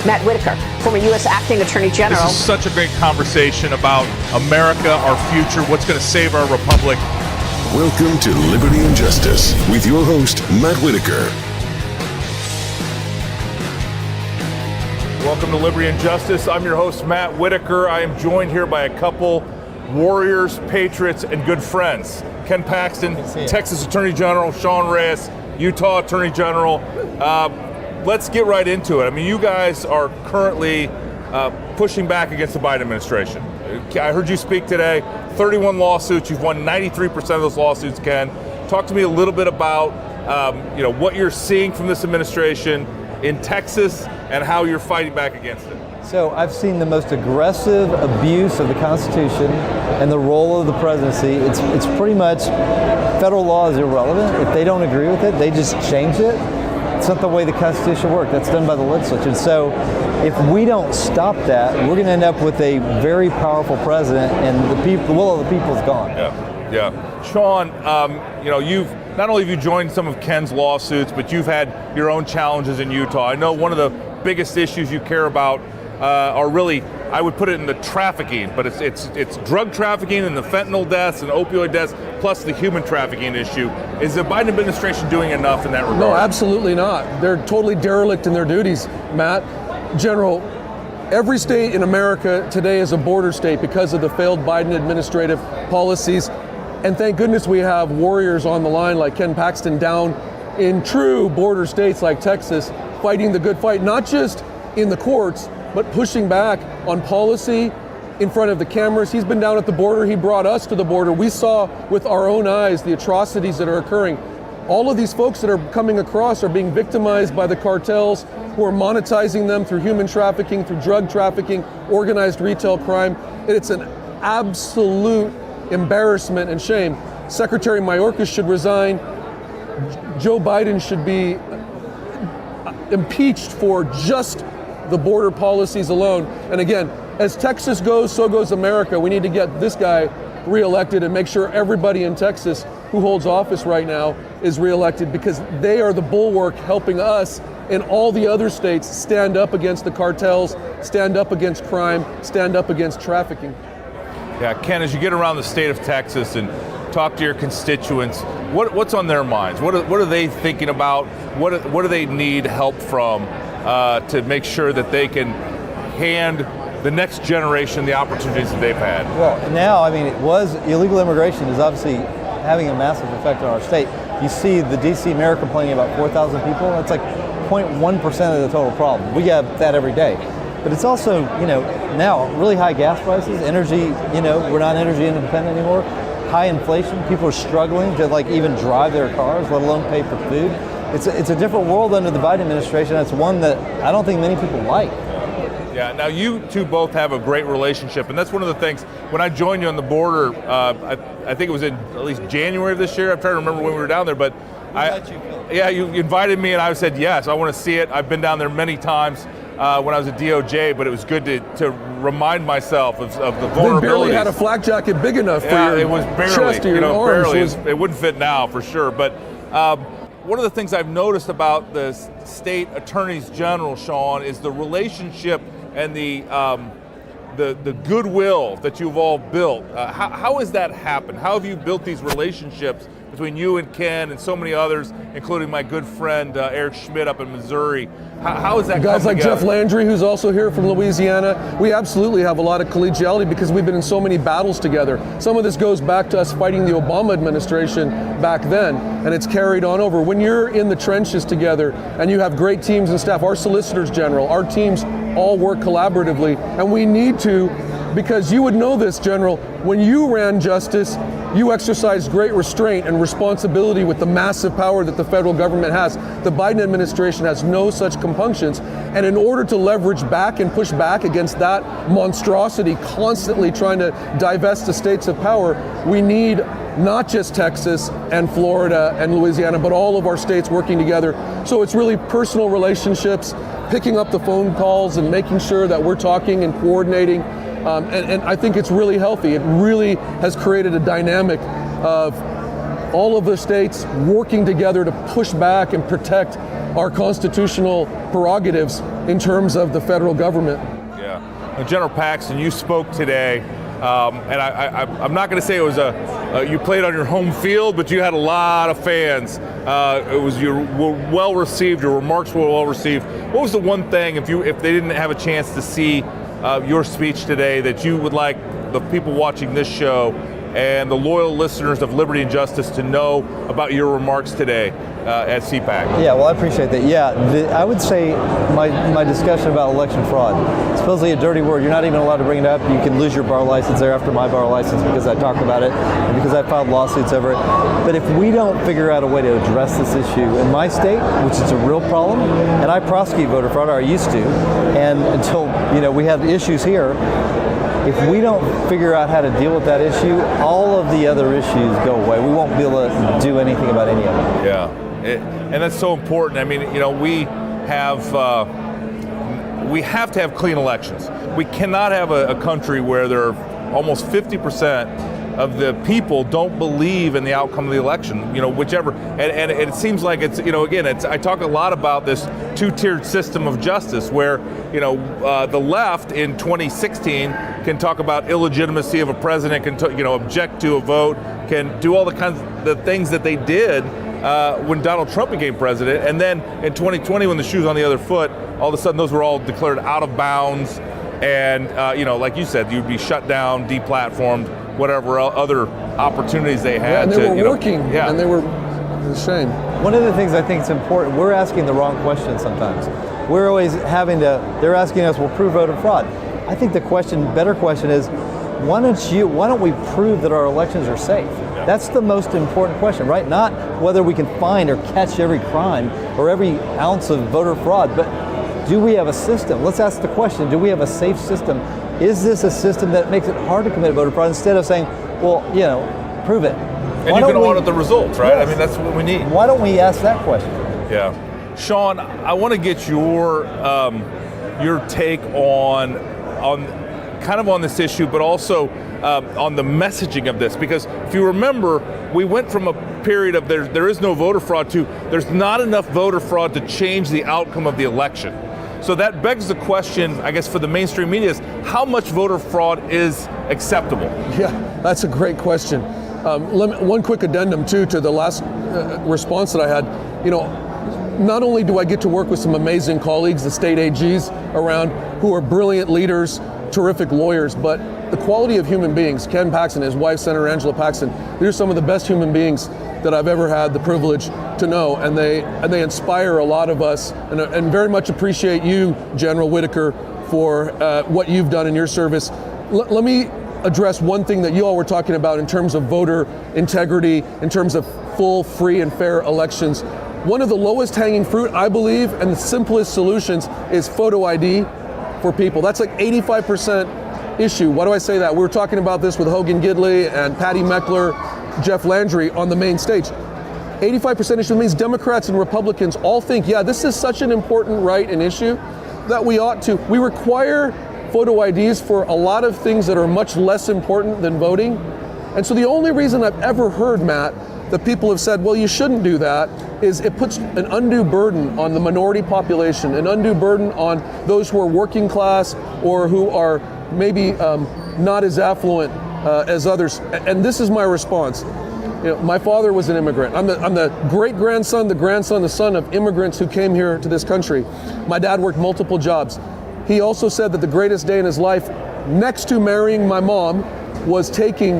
Matt Whitaker, former U.S. Acting Attorney General. This is such a great conversation about America, our future, what's going to save our republic. Welcome to Liberty and Justice with your host, Matt Whitaker. Welcome to Liberty and Justice. I'm your host, Matt Whitaker. I am joined here by a couple warriors, patriots, and good friends. Ken Paxton, Texas Attorney General, Sean Reyes, Utah Attorney General. Let's get right into it. I mean, you guys are currently pushing back against the Biden administration. I heard you speak today, 31 lawsuits. You've won 93% of those lawsuits, Ken. Talk to me a little bit about what you're seeing from this administration in Texas and how you're fighting back against it. So I've seen the most aggressive abuse of the Constitution and the role of the presidency. It's pretty much federal law is irrelevant. If they don't agree with it, they just change it. It's not the way the Constitution works. That's done by the legislature. And so if we don't stop that, we're going to end up with a very powerful president, and the will of the people is gone. Yeah. Sean, you've not only have you joined some of Ken's lawsuits, but you've had your own challenges in Utah. I know one of the biggest issues you care about are really, I would put it in the trafficking, but it's drug trafficking and the fentanyl deaths and opioid deaths, plus the human trafficking issue. Is the Biden administration doing enough in that regard? No, absolutely not. They're totally derelict in their duties, Matt. General, every state in America today is a border state because of the failed Biden administrative policies. And thank goodness we have warriors on the line like Ken Paxton down in true border states like Texas, fighting the good fight, not just in the courts, but pushing back on policy in front of the cameras. He's been down at the border. He brought us to the border. We saw with our own eyes the atrocities that are occurring. All of these folks that are coming across are being victimized by the cartels who are monetizing them through human trafficking, through drug trafficking, organized retail crime. It's an absolute embarrassment and shame. Secretary Mayorkas should resign. Joe Biden should be impeached for just the border policies alone. And again, as Texas goes, so goes America. We need to get this guy reelected and make sure everybody in Texas who holds office right now is reelected, because they are the bulwark helping us in all the other states stand up against the cartels, stand up against crime, stand up against trafficking. Yeah, Ken, as you get around the state of Texas and talk to your constituents, what's on their minds? What are they thinking about? What do they need help from to make sure that they can hand the next generation the opportunities that they've had? Well, now, illegal immigration is obviously having a massive effect on our state. You see the DC mayor complaining about 4,000 people. That's like 0.1% of the total problem. We have that every day. But it's also, now really high gas prices, energy, we're not energy independent anymore. High inflation, people are struggling to even drive their cars, let alone pay for food. It's a different world under the Biden administration. It's one that I don't think many people like. Yeah, now you two both have a great relationship, and that's one of the things. When I joined you on the border, I think it was in at least January of this year. I'm trying to remember when we were down there, but you invited me, and I said yes, I want to see it. I've been down there many times when I was at DOJ, but it was good to remind myself of the vulnerabilities. They barely had a flak jacket big enough for your it was barely, chest or your arms. Barely. It wouldn't fit now for sure, but one of the things I've noticed about the state attorneys general, Sean, is the relationship and the goodwill that you've all built. How has that happened? How have you built these relationships between you and Ken and so many others, including my good friend Eric Schmidt up in Missouri? How is that guys like together? Jeff Landry, who's also here from Louisiana? We absolutely have a lot of collegiality because we've been in so many battles together. Some of this goes back to us fighting the Obama administration back then, and it's carried on over. When you're in the trenches together and you have great teams and staff, our solicitors general, our teams all work collaboratively, and we need to, because you would know this, General, when you ran justice, you exercised great restraint and responsibility with the massive power that the federal government has. The Biden administration has no such compunctions. And in order to leverage back and push back against that monstrosity, constantly trying to divest the states of power, we need not just Texas and Florida and Louisiana, but all of our states working together. So it's really personal relationships, picking up the phone calls and making sure that we're talking and coordinating. And I think it's really healthy. It really has created a dynamic of all of the states working together to push back and protect our constitutional prerogatives in terms of the federal government. Yeah. General Paxton, you spoke today, and I'm not going to say it was you played on your home field, but you had a lot of fans. You were well received. Your remarks were well received. What was the one thing, if they didn't have a chance to see your speech today, that you would like the people watching this show and the loyal listeners of Liberty and Justice to know about your remarks today at CPAC? Yeah, well, I appreciate that. Yeah, I would say my discussion about election fraud, supposedly a dirty word. You're not even allowed to bring it up. You can lose your bar license there after my bar license because I talked about it and because I filed lawsuits over it. But if we don't figure out a way to address this issue in my state, which is a real problem, and I prosecute voter fraud, or I used to, and until we have issues here, if we don't figure out how to deal with that issue, all of the other issues go away. We won't be able to do anything about any of them. Yeah, and that's so important. I mean, we have to have clean elections. We cannot have a country where there are almost 50% of the people don't believe in the outcome of the election, whichever. And it seems like it's, again, I talk a lot about this two-tiered system of justice where, the left in 2016 can talk about illegitimacy of a president, can, object to a vote, can do all the kinds of the things that they did when Donald Trump became president. And then in 2020, when the shoe's on the other foot, all of a sudden those were all declared out of bounds. And, like you said, you'd be shut down, deplatformed, whatever other opportunities they had. And they were working, and they were a shame. One of the things I think is important, we're asking the wrong question sometimes. We're always they're asking us, well, prove voter fraud. I think the better question is, why don't we prove that our elections are safe? Yeah. That's the most important question, right? Not whether we can find or catch every crime or every ounce of voter fraud, but do we have a system? Let's ask the question, do we have a safe system? Is this a system that makes it hard to commit voter fraud instead of saying, well, prove it? And you can audit the results, right? Yes. I mean, that's what we need. Why don't we ask that question? Yeah. Sean, I want to get your take on this issue, but also on the messaging of this, because if you remember, we went from a period of there is no voter fraud to there's not enough voter fraud to change the outcome of the election. So that begs the question, I guess, for the mainstream media is how much voter fraud is acceptable? Yeah, that's a great question. One quick addendum too to the last response that I had. Not only do I get to work with some amazing colleagues, the state AGs around, who are brilliant leaders, terrific lawyers, but the quality of human beings, Ken Paxton, his wife, Senator Angela Paxton, they're some of the best human beings that I've ever had the privilege to know, and they inspire a lot of us, and very much appreciate you, General Whitaker, for what you've done in your service. Let me address one thing that you all were talking about in terms of voter integrity, in terms of full, free, and fair elections. One of the lowest hanging fruit, I believe, and the simplest solutions is photo ID for people. That's like 85% issue. Why do I say that? We were talking about this with Hogan Gidley and Patty Meckler, Jeff Landry on the main stage. 85% issue means Democrats and Republicans all think, yeah, this is such an important right and issue that we require photo IDs for a lot of things that are much less important than voting. And so the only reason I've ever heard, Matt, that people have said, well, you shouldn't do that, is it puts an undue burden on the minority population, an undue burden on those who are working class or who are maybe not as affluent as others. And this is my response. My father was an immigrant. I'm the great-grandson, the son of immigrants who came here to this country. My dad worked multiple jobs. He also said that the greatest day in his life, next to marrying my mom, was taking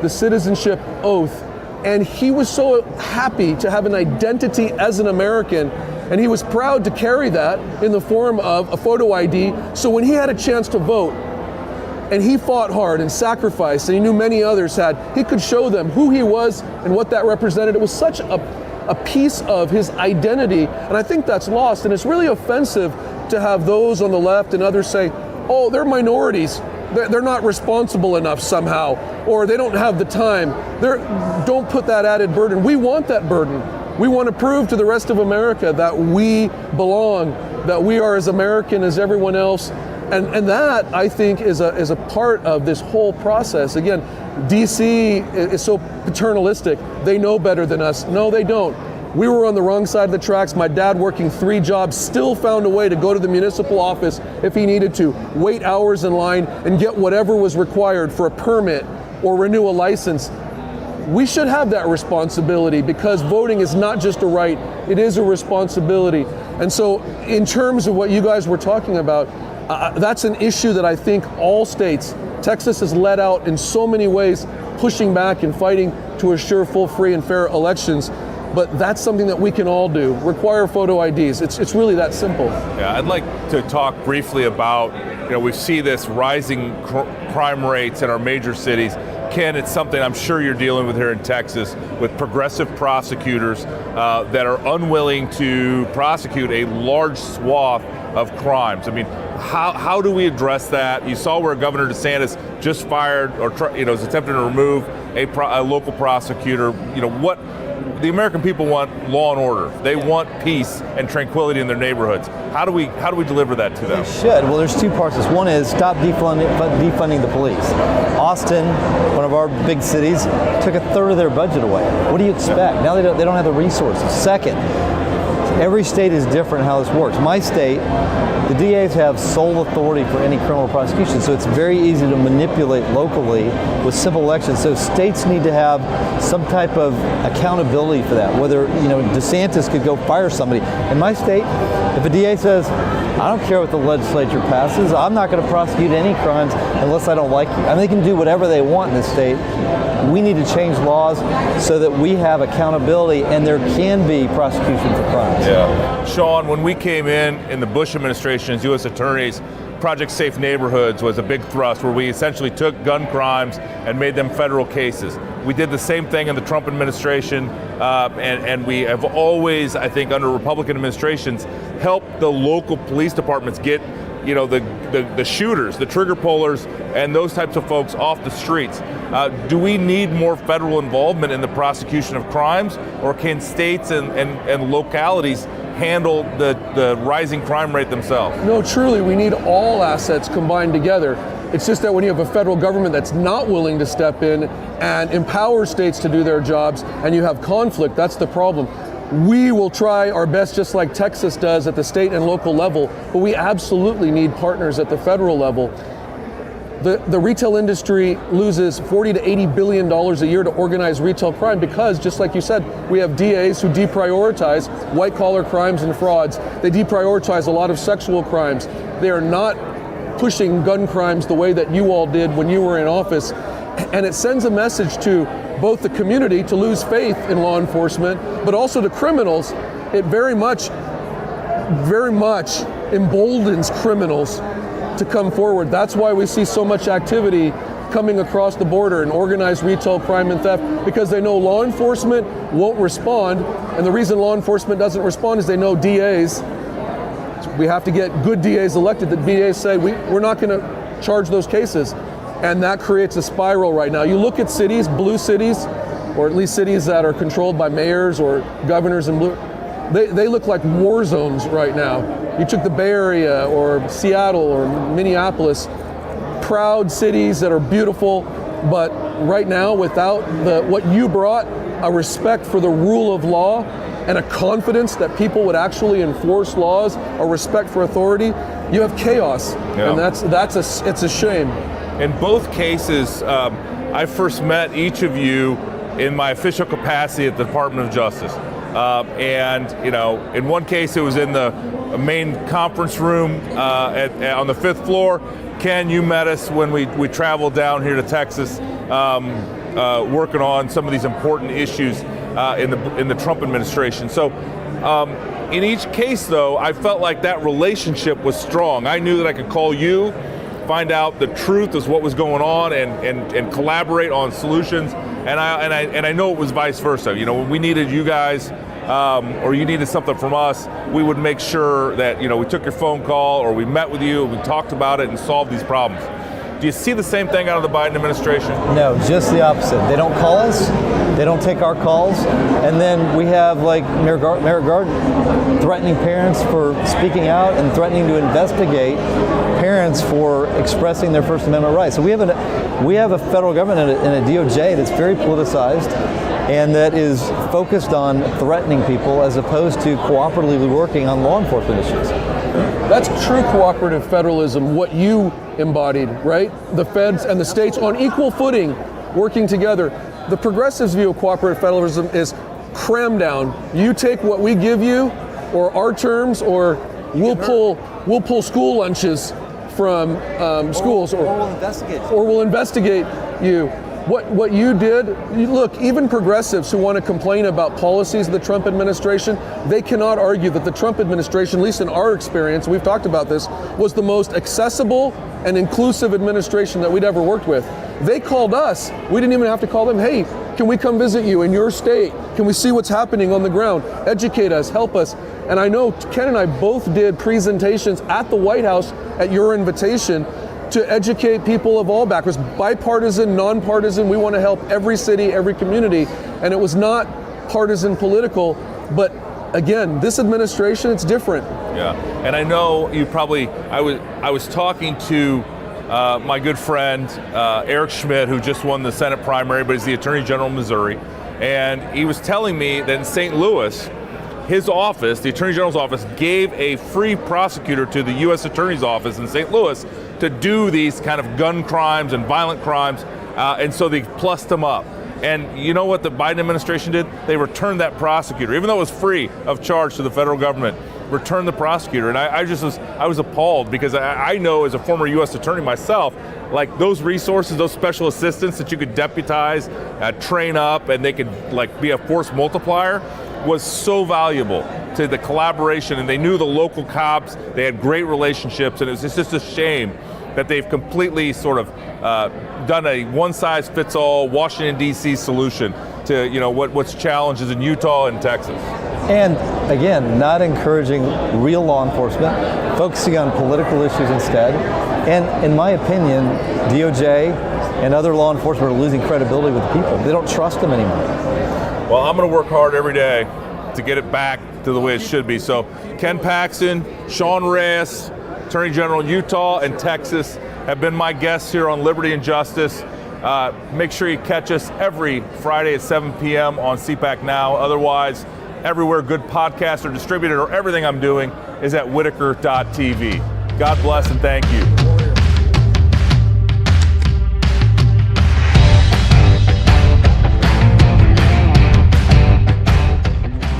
the citizenship oath. And he was so happy to have an identity as an American, and he was proud to carry that in the form of a photo ID. So when he had a chance to vote, and he fought hard and sacrificed, and he knew many others had, he could show them who he was and what that represented. It was such a piece of his identity, and I think that's lost. And it's really offensive to have those on the left and others say, oh, they're minorities. They're not responsible enough somehow, or they don't have the time. Don't put that added burden. We want that burden. We want to prove to the rest of America that we belong, that we are as American as everyone else. And that, I think, is a part of this whole process. Again, DC is so paternalistic. They know better than us. No, they don't. We were on the wrong side of the tracks. My dad, working 3 jobs, still found a way to go to the municipal office if he needed to, wait hours in line, and get whatever was required for a permit or renew a license. We should have that responsibility, because voting is not just a right, it is a responsibility. And so in terms of what you guys were talking about, that's an issue that I think all states, Texas has led out in so many ways, pushing back and fighting to assure full, free, and fair elections. But that's something that we can all do. Require photo IDs. It's really that simple. Yeah, I'd like to talk briefly about, we see this rising crime rates in our major cities. Ken, it's something I'm sure you're dealing with here in Texas, with progressive prosecutors that are unwilling to prosecute a large swath of crimes. I mean, how do we address that? You saw where Governor DeSantis just fired or is attempting to remove a local prosecutor. What the American people want: law and order. They want peace and tranquility in their neighborhoods. How do we deliver that to them? They should. Well, there's 2 parts to this. One is stop defunding the police. Austin, one of our big cities, took 1/3 of their budget away. What do you expect? Now they don't have the resources. Second, every state is different how this works. My state, the DAs have sole authority for any criminal prosecution, so it's very easy to manipulate locally with simple elections. So states need to have some type of accountability for that. Whether DeSantis could go fire somebody. In my state, if a DA says, I don't care what the legislature passes, I'm not going to prosecute any crimes unless I don't like you. I mean, they can do whatever they want in this state. We need to change laws so that we have accountability and there can be prosecution for crimes. Yeah. Sean, when we came in the Bush administration as U.S. attorneys, Project Safe Neighborhoods was a big thrust, where we essentially took gun crimes and made them federal cases. We did the same thing in the Trump administration, and we have always, I think, under Republican administrations, helped the local police departments get the shooters, the trigger pullers, and those types of folks off the streets. Do we need more federal involvement in the prosecution of crimes, or can states and localities handle the rising crime rate themselves? No, truly, we need all assets combined together. It's just that when you have a federal government that's not willing to step in and empower states to do their jobs, and you have conflict, that's the problem. We will try our best, just like Texas does at the state and local level, but we absolutely need partners at the federal level. The retail industry loses $40 to $80 billion a year to organized retail crime because, just like you said, we have DAs who deprioritize white-collar crimes and frauds. They deprioritize a lot of sexual crimes. They are not pushing gun crimes the way that you all did when you were in office. And it sends a message to both the community to lose faith in law enforcement, but also to criminals. It very much emboldens criminals to come forward. That's why we see so much activity coming across the border in organized retail crime and theft, because they know law enforcement won't respond. And the reason law enforcement doesn't respond is they know DAs. We have to get good DAs elected. The DAs say we're not going to charge those cases. And that creates a spiral right now. You look at cities, blue cities, or at least cities that are controlled by mayors or governors in blue, they look like war zones right now. You took the Bay Area or Seattle or Minneapolis, proud cities that are beautiful, but right now without what you brought, a respect for the rule of law and a confidence that people would actually enforce laws, a respect for authority, you have chaos. Yeah. And it's a shame. In both cases, I first met each of you in my official capacity at the Department of Justice. And in one case it was in the main conference room on the 5th floor. Ken, you met us when we traveled down here to Texas, working on some of these important issues in the Trump administration. So in each case, though, I felt like that relationship was strong. I knew that I could call you, find out the truth as what was going on, and collaborate on solutions. And I know it was vice versa. When we needed you guys, or you needed something from us, we would make sure that we took your phone call, or we met with you, and we talked about it and solved these problems. Do you see the same thing out of the Biden administration? No, just the opposite. They don't call us, they don't take our calls, and then we have like Mayor Garden threatening parents for speaking out and threatening to investigate parents for expressing their First Amendment rights. So we have a federal government and a DOJ that's very politicized. and that is focused on threatening people as opposed to cooperatively working on law enforcement issues. That's true cooperative federalism, what you embodied, right? The feds and the states on equal footing working together. The progressives' view of cooperative federalism is cram down. You take what we give you, or our terms, or we'll pull school lunches from schools, or we'll investigate you. What you did, look, even progressives who want to complain about policies of the Trump administration, they cannot argue that the Trump administration, at least in our experience, we've talked about this, was the most accessible and inclusive administration that we'd ever worked with. They called us. We didn't even have to call them. Hey, can we come visit you in your state? Can we see what's happening on the ground? Educate us, help us. And I know Ken and I both did presentations at the White House at your invitation to educate people of all backgrounds, bipartisan, nonpartisan. We want to help every city, every community. And it was not partisan political, but again, this administration, it's different. Yeah, and I know you probably, I was talking to my good friend, Eric Schmidt, who just won the Senate primary, but he's the Attorney General of Missouri. And he was telling me that in St. Louis, his office, the Attorney General's office, gave a free prosecutor to the U.S. Attorney's office in St. Louis to do these kind of gun crimes and violent crimes, and so they plussed them up. And you know what the Biden administration did? They returned that prosecutor, even though it was free of charge to the federal government, returned the prosecutor. And I was appalled, because I know as a former U.S. attorney myself, like those resources, those special assistants that you could deputize, train up, and they could like be a force multiplier, was so valuable to the collaboration. And they knew the local cops, they had great relationships, and it was just a shame that they've completely sort of done a one-size-fits-all Washington, D.C. solution to what's challenges in Utah and Texas. And again, not encouraging real law enforcement, focusing on political issues instead. And in my opinion, DOJ and other law enforcement are losing credibility with the people. They don't trust them anymore. Well, I'm going to work hard every day to get it back to the way it should be. So Ken Paxton, Sean Reyes, Attorney General in Utah and Texas, have been my guests here on Liberty and Justice. Make sure you catch us every Friday at 7 p.m. on CPAC Now. Otherwise, everywhere good podcasts are distributed, or everything I'm doing is at Whitaker.tv. God bless and thank you.